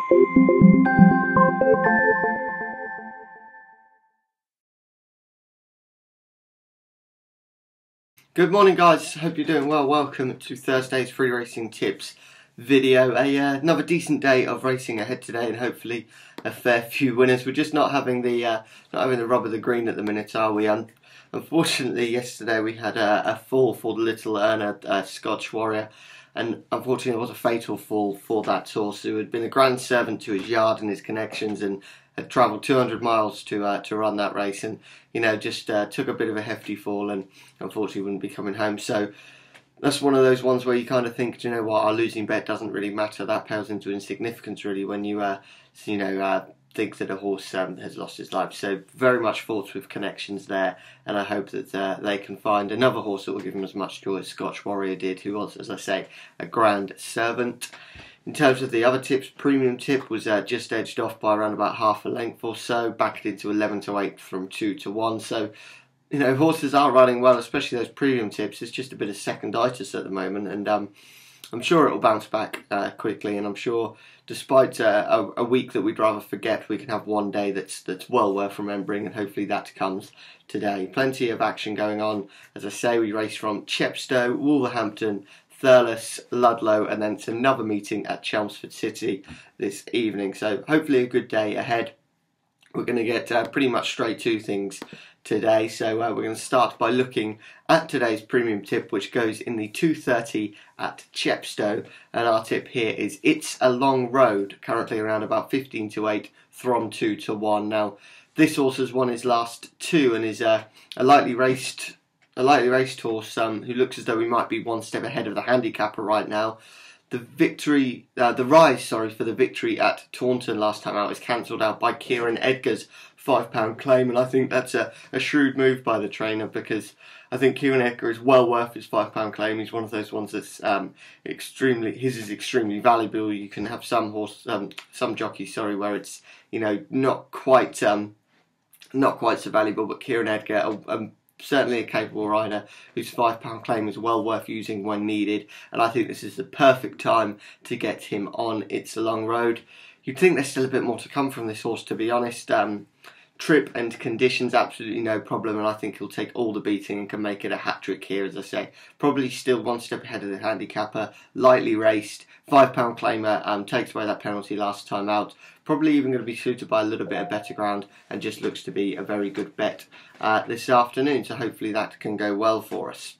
Good morning guys, hope you're doing well. Welcome to Thursday's free racing tips video. Another decent day of racing ahead today and hopefully a fair few winners. We're just not having the rub of the green at the minute, are we? Unfortunately yesterday we had a fall for the Little Earner Scotch Warrior, and unfortunately it was a fatal fall for that horse who had been a grand servant to his yard and his connections and had travelled 200 miles to run that race, and just took a bit of a hefty fall and unfortunately wouldn't be coming home. So that's one of those ones where you kind of think, do you know what, our losing bet doesn't really matter. That pales into insignificance really when you think that a horse has lost his life. So very much thoughts with connections there, and I hope that they can find another horse that will give them as much joy as Scotch Warrior did, who was, as I say, a grand servant. In terms of the other tips, Premium Tip was just edged off by around about half a length or so, backed into 11 to 8 from 2 to 1. So, horses are running well, especially those Premium Tips. It's just a bit of seconditis at the moment, and I'm sure it will bounce back quickly. And I'm sure, despite a week that we'd rather forget, we can have one day that's well worth remembering, and hopefully that comes today. Plenty of action going on. As I say, we race from Chepstow, Wolverhampton, Thurles, Ludlow, and then it's another meeting at Chelmsford City this evening. So hopefully a good day ahead. We're going to get pretty much straight to things today. So we're going to start by looking at today's Premium Tip, which goes in the 2:30 at Chepstow, and our tip here is It's a Long Road, currently around about 15 to 8 from 2 to 1. Now this horse has won his last two and is a lightly raced horse who looks as though he might be one step ahead of the handicapper right now. The rise for the victory at Taunton last time out is cancelled out by Kieran Edgar's £5 claim, and I think that's a shrewd move by the trainer, because I think Kieran Edgar is well worth his £5 claim. He's one of those ones that's extremely valuable. You can have some jockeys, where it's not quite so valuable, but Kieran Edgar, certainly a capable rider whose £5 claim is well worth using when needed, and I think this is the perfect time to get him on It's a Long Road. You'd think there's still a bit more to come from this horse, to be honest. Trip and conditions, absolutely no problem, and I think he'll take all the beating and can make it a hat-trick here, as I say. Probably still one step ahead of the handicapper, lightly raced, £5 claimer, takes away that penalty last time out. Probably even going to be suited by a little bit of better ground, and just looks to be a very good bet this afternoon, so hopefully that can go well for us.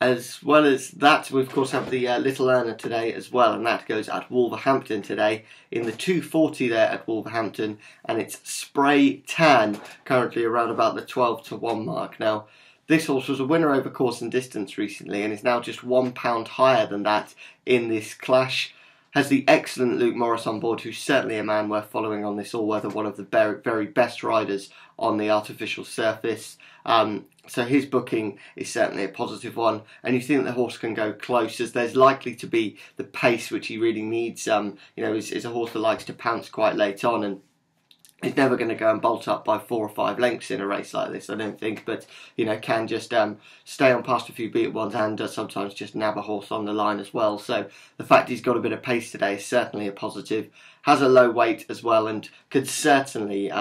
As well as that, we of course have the Little Earner today as well, and that goes at Wolverhampton today in the 2:40 there at Wolverhampton, and it's Spray Tan, currently around about the 12 to 1 mark. Now this horse was a winner over course and distance recently, and is now just £1 higher than that in this clash. Has the excellent Luke Morris on board, who's certainly a man worth following on this all-weather, one of the very best riders on the artificial surface. So his booking is certainly a positive one, and you think the horse can go close, as there's likely to be the pace which he really needs. Is a horse that likes to pounce quite late on, and he's never going to go and bolt up by 4 or 5 lengths in a race like this, I don't think, but can just stay on past a few beat ones, and does sometimes just nab a horse on the line as well. So the fact he's got a bit of pace today is certainly a positive. Has a low weight as well, and could certainly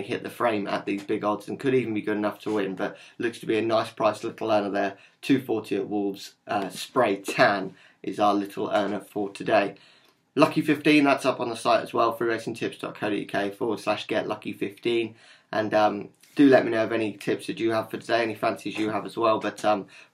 hit the frame at these big odds, and could even be good enough to win, but looks to be a nice price Little Earner there. 2:40 at Wolves. Spray Tan is our Little Earner for today. Lucky 15, that's up on the site as well, freeracingtips.co.uk/getlucky15, and do let me know of any tips that you have for today, any fancies you have as well. But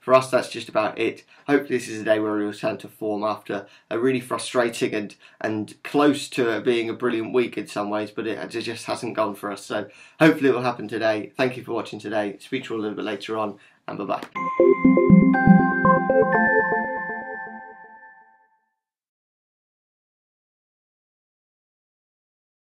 for us, that's just about it. Hopefully this is a day where we return to form after a really frustrating and close to being a brilliant week in some ways, but it just hasn't gone for us. So hopefully it will happen today. Thank you for watching today. Speak to you a little bit later on, and bye-bye.